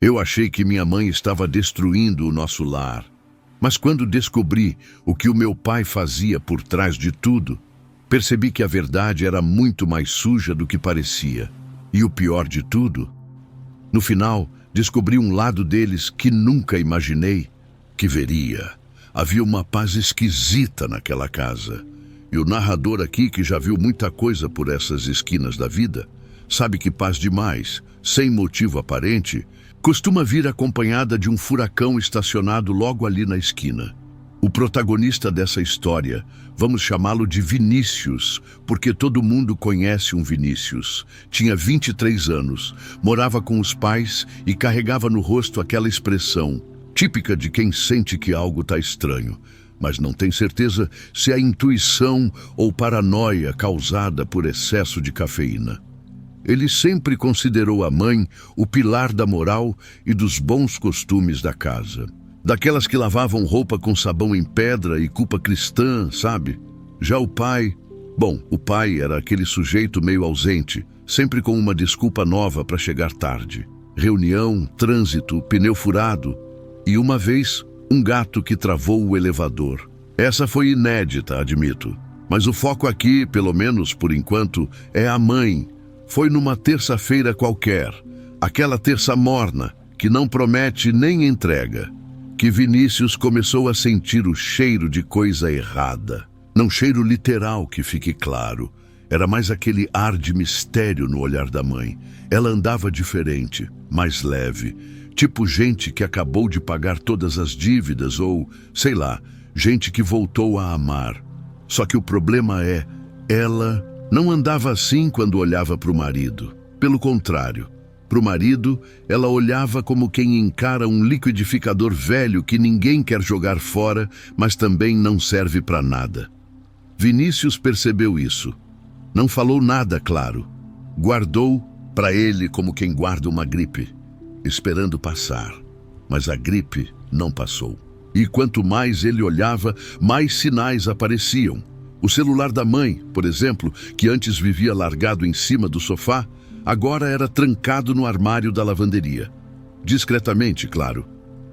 Eu achei que minha mãe estava destruindo o nosso lar. Mas quando descobri o que o meu pai fazia por trás de tudo, percebi que a verdade era muito mais suja do que parecia. E o pior de tudo, no final, descobri um lado deles que nunca imaginei que veria. Havia uma paz esquisita naquela casa. E o narrador aqui, que já viu muita coisa por essas esquinas da vida, sabe que paz demais, sem motivo aparente, costuma vir acompanhada de um furacão estacionado logo ali na esquina. O protagonista dessa história, vamos chamá-lo de Vinícius, porque todo mundo conhece um Vinícius. Tinha 23 anos, morava com os pais e carregava no rosto aquela expressão, típica de quem sente que algo está estranho, mas não tem certeza se é intuição ou paranoia causada por excesso de cafeína. Ele sempre considerou a mãe o pilar da moral e dos bons costumes da casa. Daquelas que lavavam roupa com sabão em pedra e culpa cristã, sabe? Já o pai... Bom, o pai era aquele sujeito meio ausente, sempre com uma desculpa nova para chegar tarde. Reunião, trânsito, pneu furado e, uma vez, um gato que travou o elevador. Essa foi inédita, admito. Mas o foco aqui, pelo menos por enquanto, é a mãe. Foi numa terça-feira qualquer, aquela terça morna, que não promete nem entrega, que Vinícius começou a sentir o cheiro de coisa errada. Não cheiro literal, que fique claro. Era mais aquele ar de mistério no olhar da mãe. Ela andava diferente, mais leve, tipo gente que acabou de pagar todas as dívidas ou, sei lá, gente que voltou a amar. Só que o problema é, ela não andava assim quando olhava para o marido. Pelo contrário, para o marido, ela olhava como quem encara um liquidificador velho que ninguém quer jogar fora, mas também não serve para nada. Vinícius percebeu isso. Não falou nada, claro. Guardou para ele como quem guarda uma gripe, esperando passar. Mas a gripe não passou. E quanto mais ele olhava, mais sinais apareciam. O celular da mãe, por exemplo, que antes vivia largado em cima do sofá, agora era trancado no armário da lavanderia. Discretamente, claro.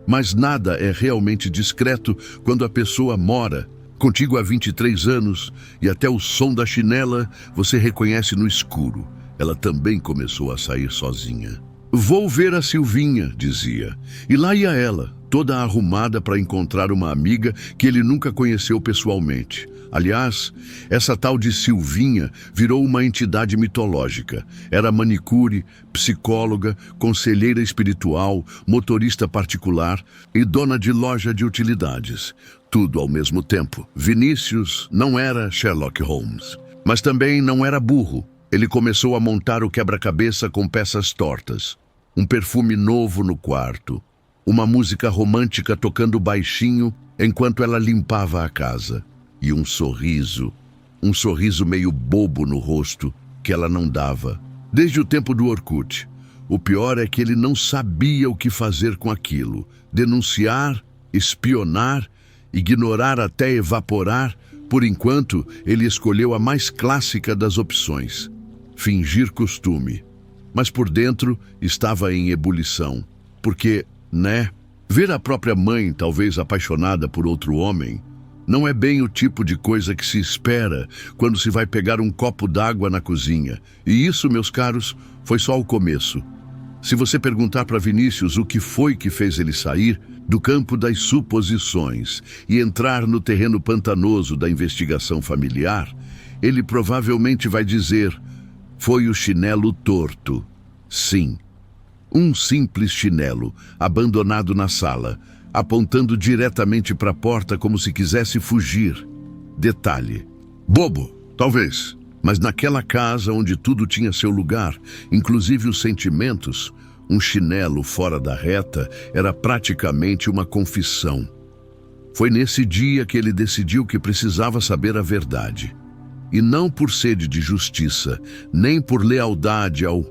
Mas nada é realmente discreto quando a pessoa mora contigo há 23 anos e até o som da chinela você reconhece no escuro. Ela também começou a sair sozinha. Vou ver a Silvinha, dizia. E lá ia ela, toda arrumada para encontrar uma amiga que ele nunca conheceu pessoalmente. Aliás, essa tal de Silvinha virou uma entidade mitológica. Era manicure, psicóloga, conselheira espiritual, motorista particular e dona de loja de utilidades. Tudo ao mesmo tempo. Vinícius não era Sherlock Holmes, mas também não era burro. Ele começou a montar o quebra-cabeça com peças tortas. Um perfume novo no quarto. Uma música romântica tocando baixinho enquanto ela limpava a casa. E um sorriso meio bobo no rosto, que ela não dava. Desde o tempo do Orkut. O pior é que ele não sabia o que fazer com aquilo. Denunciar, espionar, ignorar até evaporar. Por enquanto, ele escolheu a mais clássica das opções. Fingir costume. Mas por dentro estava em ebulição. Porque, ver a própria mãe, talvez apaixonada por outro homem, não é bem o tipo de coisa que se espera quando se vai pegar um copo d'água na cozinha. E isso, meus caros, foi só o começo. Se você perguntar para Vinícius o que foi que fez ele sair do campo das suposições e entrar no terreno pantanoso da investigação familiar, ele provavelmente vai dizer: foi o chinelo torto. Sim, um simples chinelo, abandonado na sala, apontando diretamente para a porta como se quisesse fugir. Detalhe. Bobo, talvez. Mas naquela casa onde tudo tinha seu lugar, inclusive os sentimentos, um chinelo fora da reta era praticamente uma confissão. Foi nesse dia que ele decidiu que precisava saber a verdade. E não por sede de justiça, nem por lealdade ao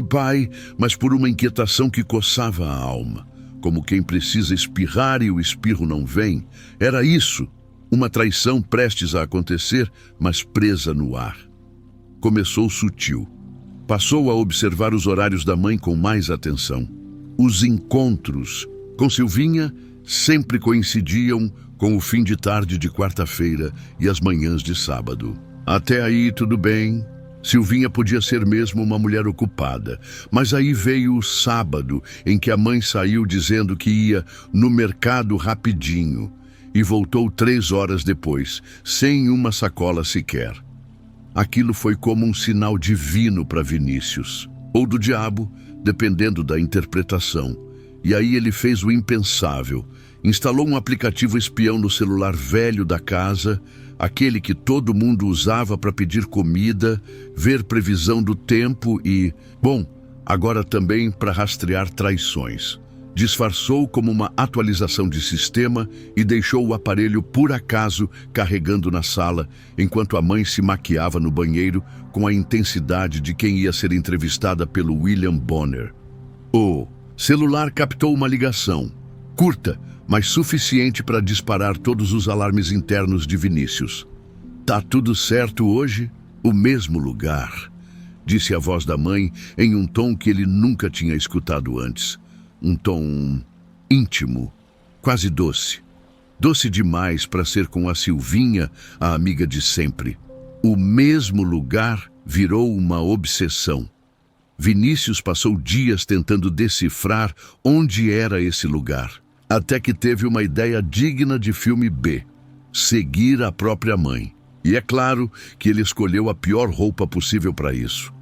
pai, mas por uma inquietação que coçava a alma. Como quem precisa espirrar e o espirro não vem. Era isso, uma traição prestes a acontecer, mas presa no ar. Começou sutil. Passou a observar os horários da mãe com mais atenção. Os encontros com Silvinha sempre coincidiam com o fim de tarde de quarta-feira e as manhãs de sábado. Até aí tudo bem. Silvinha podia ser mesmo uma mulher ocupada, mas aí veio o sábado em que a mãe saiu dizendo que ia no mercado rapidinho e voltou 3 horas depois, sem uma sacola sequer. Aquilo foi como um sinal divino para Vinícius, ou do diabo, dependendo da interpretação. E aí ele fez o impensável. Instalou um aplicativo espião no celular velho da casa, aquele que todo mundo usava para pedir comida, ver previsão do tempo e, bom, agora também para rastrear traições. Disfarçou como uma atualização de sistema e deixou o aparelho por acaso carregando na sala, enquanto a mãe se maquiava no banheiro com a intensidade de quem ia ser entrevistada pelo William Bonner. O celular captou uma ligação, curta, mas suficiente para disparar todos os alarmes internos de Vinícius. "Tá tudo certo hoje? O mesmo lugar", disse a voz da mãe em um tom que ele nunca tinha escutado antes. Um tom íntimo, quase doce. Doce demais para ser com a Silvinha, a amiga de sempre. O mesmo lugar virou uma obsessão. Vinícius passou dias tentando decifrar onde era esse lugar, até que teve uma ideia digna de filme B: seguir a própria mãe. E é claro que ele escolheu a pior roupa possível para isso.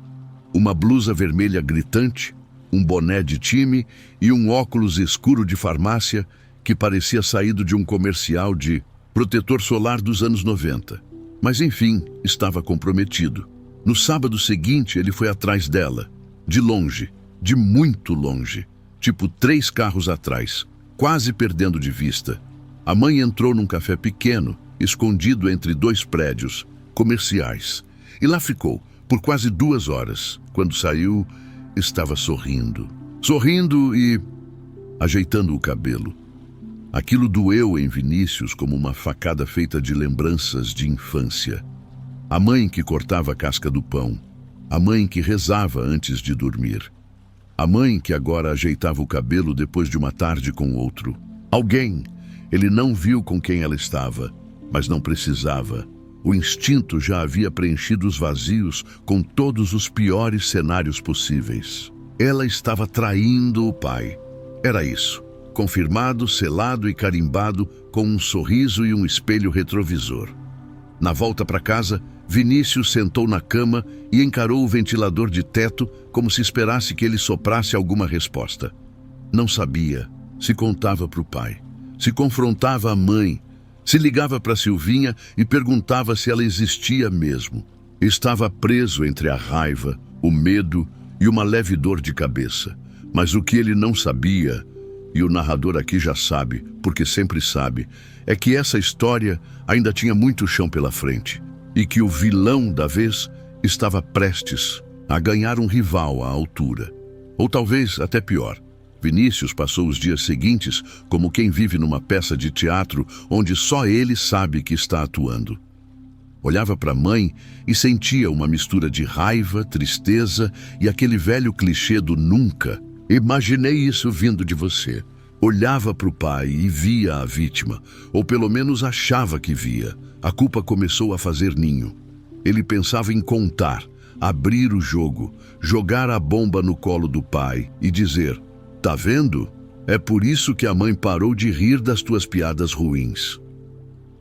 Uma blusa vermelha gritante, um boné de time e um óculos escuro de farmácia que parecia saído de um comercial de protetor solar dos anos 90. Mas enfim, estava comprometido. No sábado seguinte, ele foi atrás dela. De longe, de muito longe. Tipo 3 carros atrás, quase perdendo de vista. A mãe entrou num café pequeno, escondido entre 2 prédios comerciais. E lá ficou, por quase 2 horas. Quando saiu, estava sorrindo. Sorrindo e ajeitando o cabelo. Aquilo doeu em Vinícius como uma facada feita de lembranças de infância. A mãe que cortava a casca do pão. A mãe que rezava antes de dormir. A mãe que agora ajeitava o cabelo depois de uma tarde com outro. Alguém. Ele não viu com quem ela estava, mas não precisava. O instinto já havia preenchido os vazios com todos os piores cenários possíveis. Ela estava traindo o pai. Era isso. Confirmado, selado e carimbado com um sorriso e um espelho retrovisor. Na volta para casa, Vinícius sentou na cama e encarou o ventilador de teto como se esperasse que ele soprasse alguma resposta. Não sabia. Se contava para o pai. Se confrontava a mãe. Se ligava para Silvinha e perguntava se ela existia mesmo. Estava preso entre a raiva, o medo e uma leve dor de cabeça. Mas o que ele não sabia, e o narrador aqui já sabe, porque sempre sabe, é que essa história ainda tinha muito chão pela frente e que o vilão da vez estava prestes a ganhar um rival à altura. Ou talvez até pior. Vinícius passou os dias seguintes como quem vive numa peça de teatro onde só ele sabe que está atuando. Olhava para a mãe e sentia uma mistura de raiva, tristeza e aquele velho clichê do nunca. Imaginei isso vindo de você. Olhava para o pai e via a vítima, ou pelo menos achava que via. A culpa começou a fazer ninho. Ele pensava em contar, abrir o jogo, jogar a bomba no colo do pai e dizer: "Tá vendo? É por isso que a mãe parou de rir das tuas piadas ruins."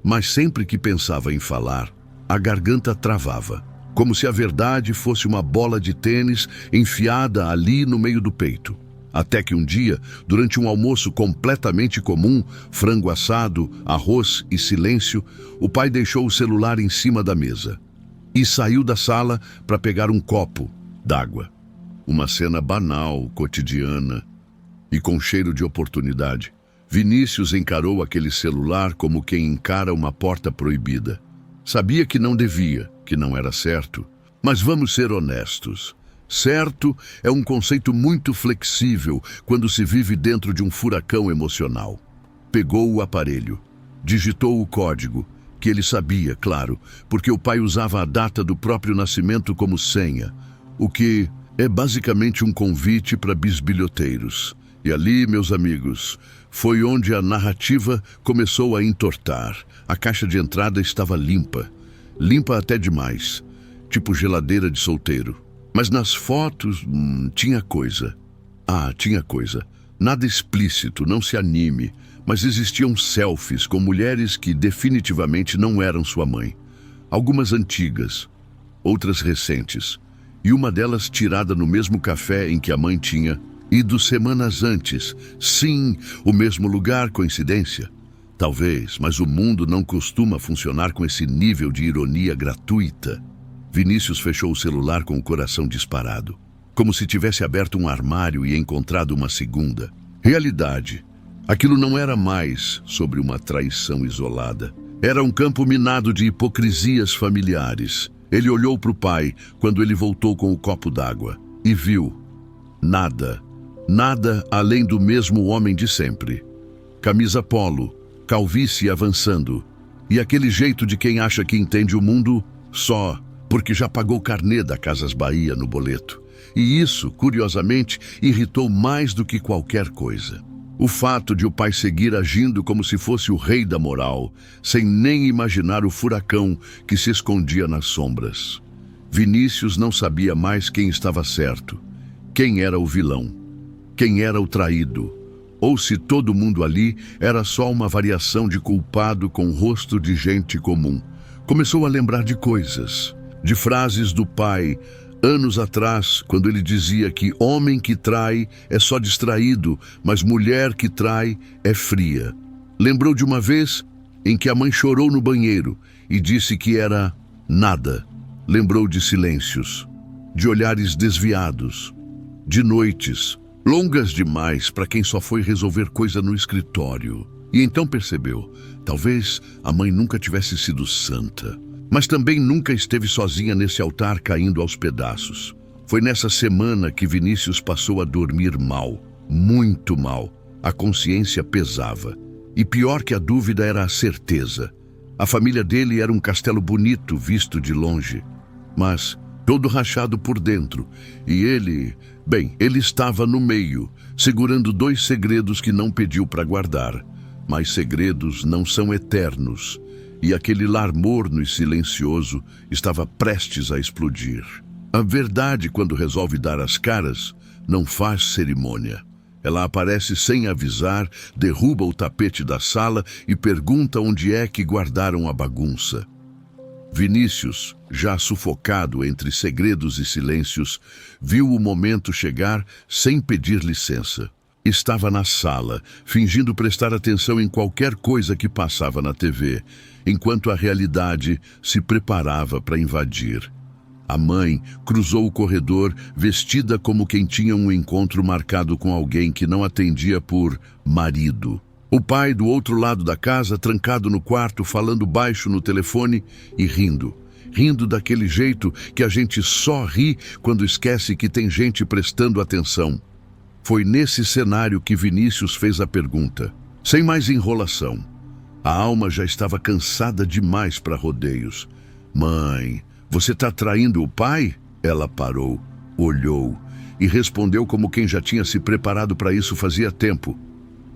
Mas sempre que pensava em falar, a garganta travava, como se a verdade fosse uma bola de tênis enfiada ali no meio do peito. Até que um dia, durante um almoço completamente comum, frango assado, arroz e silêncio, o pai deixou o celular em cima da mesa e saiu da sala para pegar um copo d'água. Uma cena banal, cotidiana e com cheiro de oportunidade. Vinícius encarou aquele celular como quem encara uma porta proibida. Sabia que não devia, que não era certo, mas vamos ser honestos. Certo é um conceito muito flexível quando se vive dentro de um furacão emocional. Pegou o aparelho, digitou o código, que ele sabia, claro, porque o pai usava a data do próprio nascimento como senha, o que é basicamente um convite para bisbilhoteiros. E ali, meus amigos, foi onde a narrativa começou a entortar. A caixa de entrada estava limpa. Limpa até demais. Tipo geladeira de solteiro. Mas nas fotos, tinha coisa. Tinha coisa. Nada explícito, não se anime. Mas existiam selfies com mulheres que definitivamente não eram sua mãe. Algumas antigas, outras recentes. E uma delas tirada no mesmo café em que a mãe tinha ido semanas antes. Sim, o mesmo lugar, coincidência? Talvez, mas o mundo não costuma funcionar com esse nível de ironia gratuita. Vinícius fechou o celular com o coração disparado, como se tivesse aberto um armário e encontrado uma segunda. Realidade. Aquilo não era mais sobre uma traição isolada. Era um campo minado de hipocrisias familiares. Ele olhou para o pai quando ele voltou com o copo d'água e viu nada. Nada além do mesmo homem de sempre. Camisa polo, calvície avançando. E aquele jeito de quem acha que entende o mundo só porque já pagou carnê da Casas Bahia no boleto. E isso, curiosamente, irritou mais do que qualquer coisa. O fato de o pai seguir agindo como se fosse o rei da moral, sem nem imaginar o furacão que se escondia nas sombras. Vinícius não sabia mais quem estava certo, quem era o vilão, quem era o traído, ou se todo mundo ali era só uma variação de culpado com rosto de gente comum. Começou a lembrar de coisas, de frases do pai, anos atrás, quando ele dizia que homem que trai é só distraído, mas mulher que trai é fria. Lembrou de uma vez em que a mãe chorou no banheiro e disse que era nada. Lembrou de silêncios, de olhares desviados, de noites, longas demais para quem só foi resolver coisa no escritório. E então percebeu, talvez a mãe nunca tivesse sido santa. Mas também nunca esteve sozinha nesse altar caindo aos pedaços. Foi nessa semana que Vinícius passou a dormir mal, muito mal. A consciência pesava. E pior que a dúvida era a certeza. A família dele era um castelo bonito visto de longe, mas todo rachado por dentro. E ele estava no meio, segurando 2 segredos que não pediu para guardar. Mas segredos não são eternos. E aquele lar morno e silencioso estava prestes a explodir. A verdade, quando resolve dar as caras, não faz cerimônia. Ela aparece sem avisar, derruba o tapete da sala e pergunta onde é que guardaram a bagunça. Vinícius, já sufocado entre segredos e silêncios, viu o momento chegar sem pedir licença. Estava na sala, fingindo prestar atenção em qualquer coisa que passava na TV, enquanto a realidade se preparava para invadir. A mãe cruzou o corredor, vestida como quem tinha um encontro marcado com alguém que não atendia por marido. O pai, do outro lado da casa, trancado no quarto, falando baixo no telefone e rindo. Rindo daquele jeito que a gente só ri quando esquece que tem gente prestando atenção. Foi nesse cenário que Vinícius fez a pergunta, sem mais enrolação. A alma já estava cansada demais para rodeios. Mãe, você está traindo o pai? Ela parou, olhou e respondeu como quem já tinha se preparado para isso fazia tempo.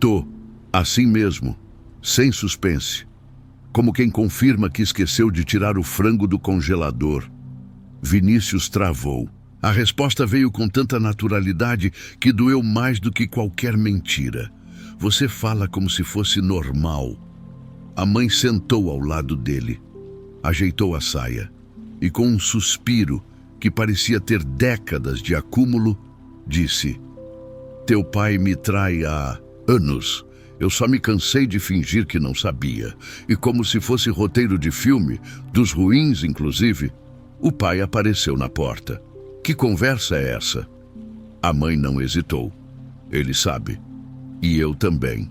Tô, assim mesmo, sem suspense. Como quem confirma que esqueceu de tirar o frango do congelador. Vinícius travou. A resposta veio com tanta naturalidade que doeu mais do que qualquer mentira. Você fala como se fosse normal. A mãe sentou ao lado dele, ajeitou a saia e, com um suspiro que parecia ter décadas de acúmulo, disse: Teu pai me trai há anos. Eu só me cansei de fingir que não sabia. E como se fosse roteiro de filme, dos ruins inclusive, o pai apareceu na porta. Que conversa é essa? A mãe não hesitou. Ele sabe. E eu também.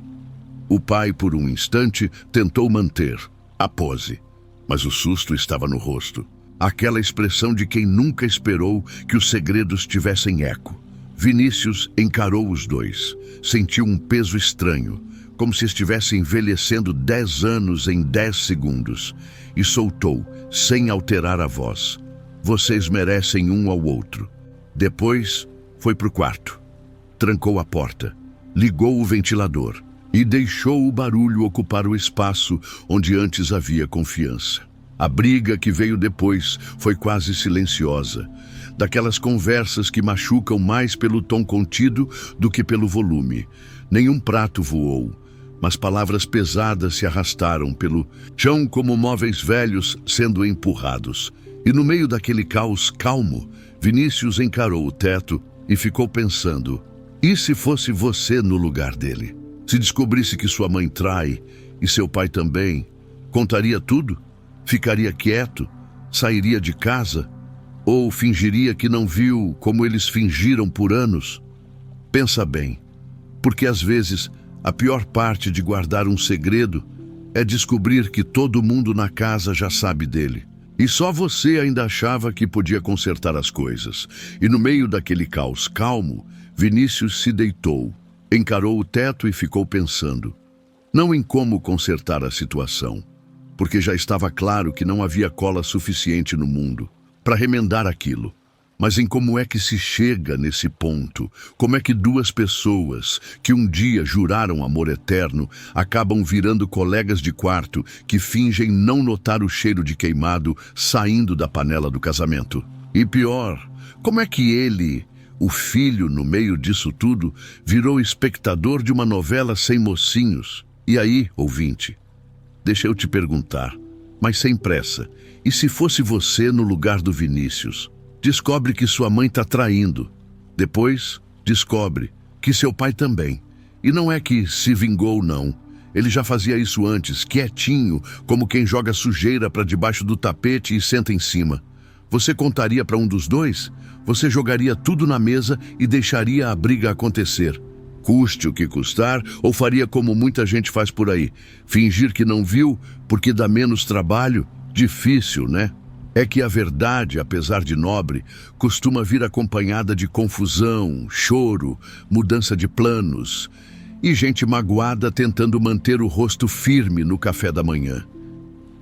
O pai, por um instante, tentou manter a pose. Mas o susto estava no rosto. Aquela expressão de quem nunca esperou que os segredos tivessem eco. Vinícius encarou os dois. Sentiu um peso estranho, como se estivesse envelhecendo 10 anos em 10 segundos. E soltou, sem alterar a voz. Vocês merecem um ao outro. Depois, foi para o quarto. Trancou a porta ligou o ventilador e deixou o barulho ocupar o espaço onde antes havia confiança. A briga que veio depois foi quase silenciosa, daquelas conversas que machucam mais pelo tom contido do que pelo volume. Nenhum prato voou, mas palavras pesadas se arrastaram pelo chão como móveis velhos sendo empurrados. E no meio daquele caos calmo, Vinícius encarou o teto e ficou pensando: e se fosse você no lugar dele? Se descobrisse que sua mãe trai e seu pai também, contaria tudo? Ficaria quieto? Sairia de casa? Ou fingiria que não viu como eles fingiram por anos? Pensa bem, porque às vezes a pior parte de guardar um segredo é descobrir que todo mundo na casa já sabe dele. E só você ainda achava que podia consertar as coisas. E no meio daquele caos calmo, Vinícius se deitou, encarou o teto e ficou pensando. Não em como consertar a situação, porque já estava claro que não havia cola suficiente no mundo para remendar aquilo, mas em como é que se chega nesse ponto, como é que duas pessoas que um dia juraram amor eterno acabam virando colegas de quarto que fingem não notar o cheiro de queimado saindo da panela do casamento. E pior, como é que ele, o filho no meio disso tudo, virou espectador de uma novela sem mocinhos? E aí, ouvinte, deixa eu te perguntar, mas sem pressa, e se fosse você no lugar do Vinícius? Descobre que sua mãe está traindo. Depois, descobre que seu pai também. E não é que se vingou, não. Ele já fazia isso antes, quietinho, como quem joga sujeira para debaixo do tapete e senta em cima. Você contaria para um dos dois? Você jogaria tudo na mesa e deixaria a briga acontecer? Custe o que custar, ou faria como muita gente faz por aí? Fingir que não viu porque dá menos trabalho? Difícil, né? É que a verdade, apesar de nobre, costuma vir acompanhada de confusão, choro, mudança de planos e gente magoada tentando manter o rosto firme no café da manhã.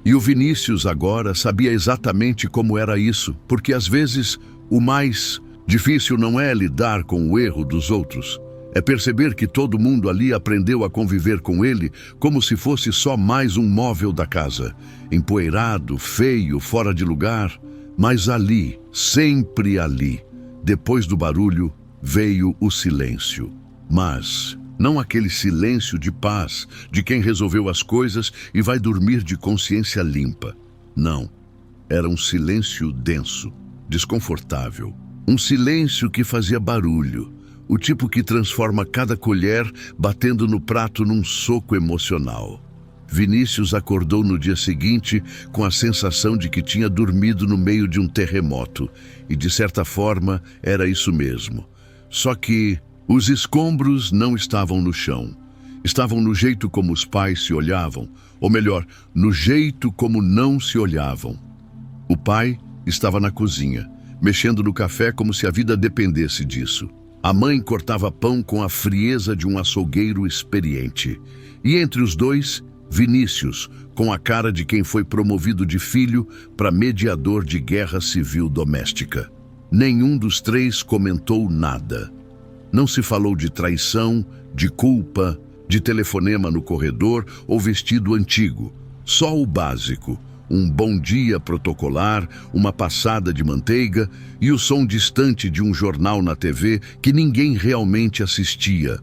E o Vinícius agora sabia exatamente como era isso, porque às vezes o mais difícil não é lidar com o erro dos outros, é perceber que todo mundo ali aprendeu a conviver com ele como se fosse só mais um móvel da casa, empoeirado, feio, fora de lugar, mas ali, sempre ali, depois do barulho, veio o silêncio. Mas não aquele silêncio de paz, de quem resolveu as coisas e vai dormir de consciência limpa. Não, era um silêncio denso, desconfortável, um silêncio que fazia barulho, o tipo que transforma cada colher batendo no prato num soco emocional. Vinícius acordou no dia seguinte com a sensação de que tinha dormido no meio de um terremoto, e de certa forma era isso mesmo. Só que os escombros não estavam no chão. Estavam no jeito como os pais se olhavam, ou melhor, no jeito como não se olhavam. O pai estava na cozinha, mexendo no café como se a vida dependesse disso. A mãe cortava pão com a frieza de um açougueiro experiente. E entre os dois, Vinícius, com a cara de quem foi promovido de filho para mediador de guerra civil doméstica. Nenhum dos três comentou nada. Não se falou de traição, de culpa, de telefonema no corredor ou vestido antigo. Só o básico. Um bom dia protocolar, uma passada de manteiga e o som distante de um jornal na TV que ninguém realmente assistia.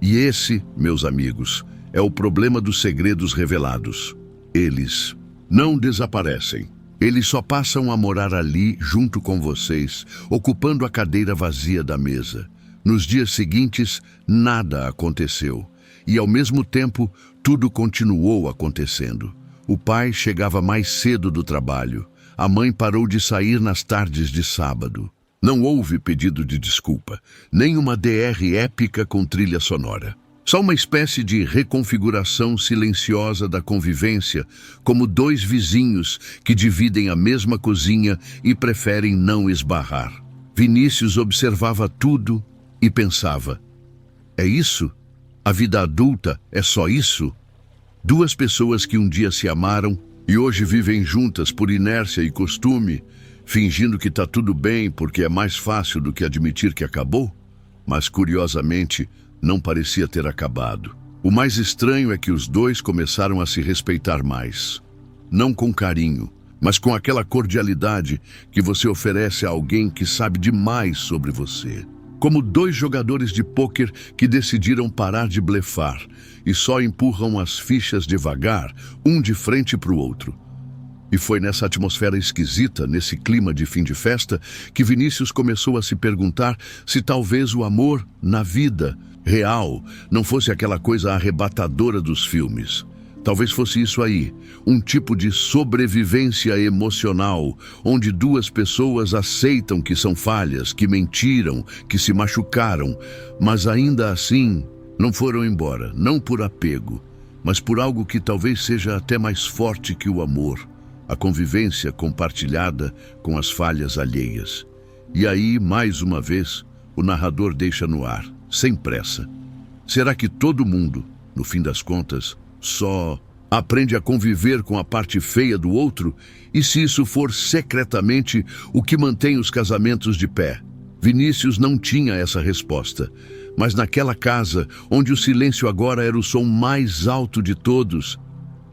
E esse, meus amigos, é o problema dos segredos revelados. Eles não desaparecem. Eles só passam a morar ali junto com vocês, ocupando a cadeira vazia da mesa. Nos dias seguintes, nada aconteceu. E ao mesmo tempo, tudo continuou acontecendo. O pai chegava mais cedo do trabalho. A mãe parou de sair nas tardes de sábado. Não houve pedido de desculpa, nem uma DR épica com trilha sonora. Só uma espécie de reconfiguração silenciosa da convivência, como dois vizinhos que dividem a mesma cozinha e preferem não esbarrar. Vinícius observava tudo e pensava: é isso? A vida adulta é só isso? Duas pessoas que um dia se amaram e hoje vivem juntas por inércia e costume, fingindo que está tudo bem porque é mais fácil do que admitir que acabou? Mas, curiosamente, não parecia ter acabado. O mais estranho é que os dois começaram a se respeitar mais. Não com carinho, mas com aquela cordialidade que você oferece a alguém que sabe demais sobre você. Como dois jogadores de pôquer que decidiram parar de blefar e só empurram as fichas devagar, um de frente para o outro. E foi nessa atmosfera esquisita, nesse clima de fim de festa, que Vinícius começou a se perguntar se talvez o amor na vida real não fosse aquela coisa arrebatadora dos filmes. Talvez fosse isso aí, um tipo de sobrevivência emocional, onde duas pessoas aceitam que são falhas, que mentiram, que se machucaram, mas ainda assim não foram embora, não por apego, mas por algo que talvez seja até mais forte que o amor, a convivência compartilhada com as falhas alheias. E aí, mais uma vez, o narrador deixa no ar, sem pressa. Será que todo mundo, no fim das contas, só aprende a conviver com a parte feia do outro? E se isso for secretamente o que mantém os casamentos de pé? Vinícius não tinha essa resposta, mas naquela casa, onde o silêncio agora era o som mais alto de todos,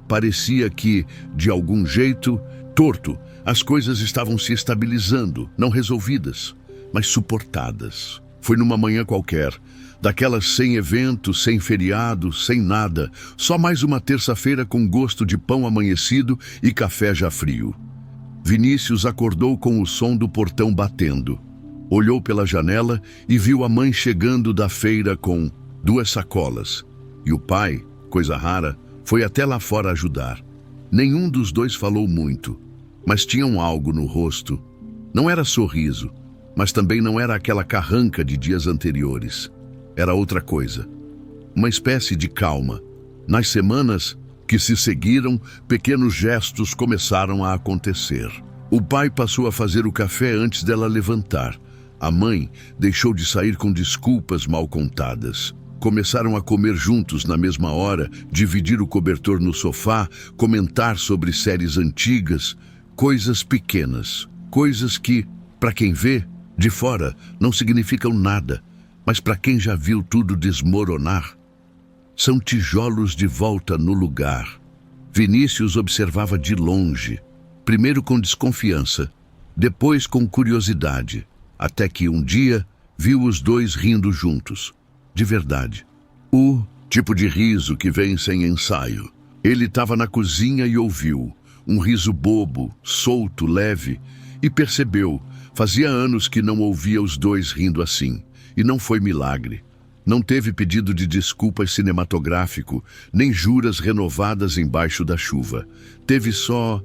parecia que, de algum jeito, torto, as coisas estavam se estabilizando, não resolvidas, mas suportadas. Foi numa manhã qualquer, daquelas sem evento, sem feriado, sem nada, só mais uma terça-feira com gosto de pão amanhecido e café já frio. Vinícius acordou com o som do portão batendo. Olhou pela janela e viu a mãe chegando da feira com 2 sacolas. E o pai, coisa rara, foi até lá fora ajudar. Nenhum dos dois falou muito, mas tinham algo no rosto. Não era sorriso, mas também não era aquela carranca de dias anteriores. Era outra coisa. Uma espécie de calma. Nas semanas que se seguiram, pequenos gestos começaram a acontecer. O pai passou a fazer o café antes dela levantar. A mãe deixou de sair com desculpas mal contadas. Começaram a comer juntos na mesma hora, dividir o cobertor no sofá, comentar sobre séries antigas, coisas pequenas, coisas que, para quem vê, de fora, não significam nada, mas para quem já viu tudo desmoronar, são tijolos de volta no lugar. Vinícius observava de longe, primeiro com desconfiança, depois com curiosidade, até que um dia viu os dois rindo juntos. De verdade. O tipo de riso que vem sem ensaio. Ele estava na cozinha e ouviu. Um riso bobo, solto, leve, e percebeu. Fazia anos que não ouvia os dois rindo assim. E não foi milagre. Não teve pedido de desculpas cinematográfico, nem juras renovadas embaixo da chuva. Teve só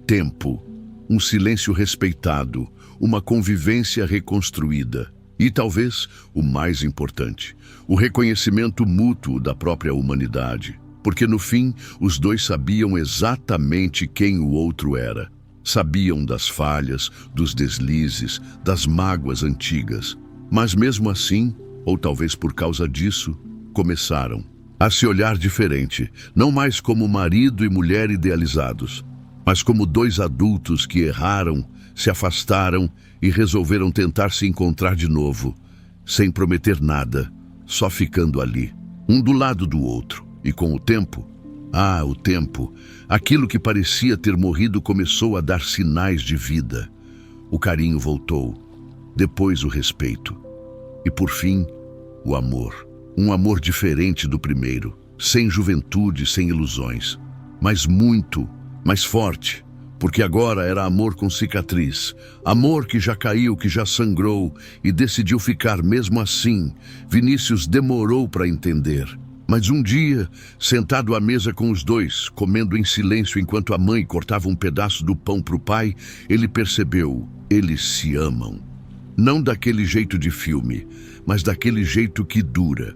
tempo, um silêncio respeitado, uma convivência reconstruída. E talvez o mais importante, o reconhecimento mútuo da própria humanidade. Porque no fim, os dois sabiam exatamente quem o outro era. Sabiam das falhas, dos deslizes, das mágoas antigas. Mas mesmo assim, ou talvez por causa disso, começaram a se olhar diferente, não mais como marido e mulher idealizados, mas como dois adultos que erraram, se afastaram e resolveram tentar se encontrar de novo, sem prometer nada, só ficando ali, um do lado do outro. E com o tempo, aquilo que parecia ter morrido começou a dar sinais de vida. O carinho voltou, depois o respeito. E por fim, o amor. Um amor diferente do primeiro, sem juventude, sem ilusões, mas muito mais forte, porque agora era amor com cicatriz, amor que já caiu, que já sangrou e decidiu ficar mesmo assim. Vinícius demorou para entender. Mas um dia, sentado à mesa com os dois, comendo em silêncio enquanto a mãe cortava um pedaço do pão para o pai, ele percebeu, eles se amam. Não daquele jeito de filme, mas daquele jeito que dura.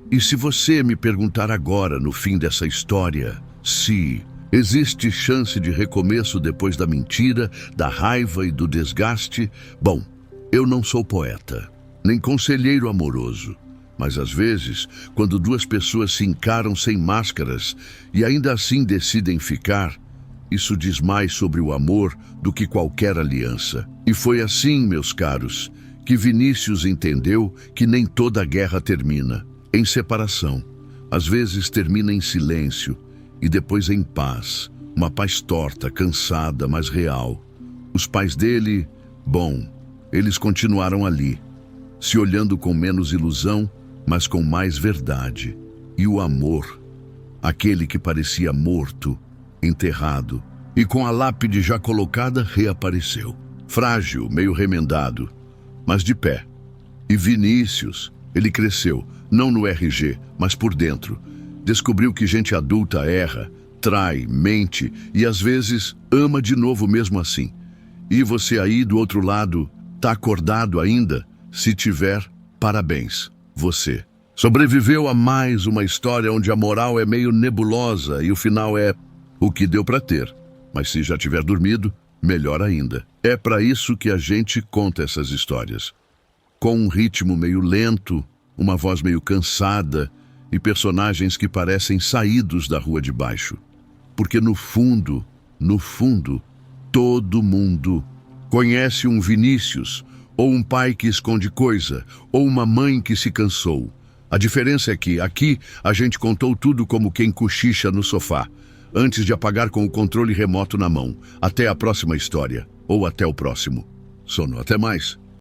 E se você me perguntar agora, no fim dessa história, se existe chance de recomeço depois da mentira, da raiva e do desgaste, bom, eu não sou poeta, nem conselheiro amoroso. Mas às vezes, quando duas pessoas se encaram sem máscaras e ainda assim decidem ficar, isso diz mais sobre o amor do que qualquer aliança. E foi assim, meus caros, que Vinícius entendeu que nem toda guerra termina. em separação. Às vezes termina em silêncio e depois em paz. Uma paz torta, cansada, mas real. Os pais dele, bom, eles continuaram ali, se olhando com menos ilusão, mas com mais verdade. E o amor, aquele que parecia morto, enterrado, e com a lápide já colocada, reapareceu. Frágil, meio remendado, mas de pé. E Vinícius, ele cresceu, não no RG, mas por dentro. Descobriu que gente adulta erra, trai, mente e às vezes ama de novo mesmo assim. E você aí do outro lado, tá acordado ainda? Se tiver, parabéns, você sobreviveu a mais uma história onde a moral é meio nebulosa e o final é o que deu para ter. Mas se já tiver dormido, melhor ainda. É para isso que a gente conta essas histórias. Com um ritmo meio lento, uma voz meio cansada e personagens que parecem saídos da rua de baixo. Porque no fundo, todo mundo conhece um Vinícius, ou um pai que esconde coisa, ou uma mãe que se cansou. A diferença é que aqui a gente contou tudo como quem cochicha no sofá, antes de apagar com o controle remoto na mão. Até a próxima história, ou até o próximo sono. Até mais.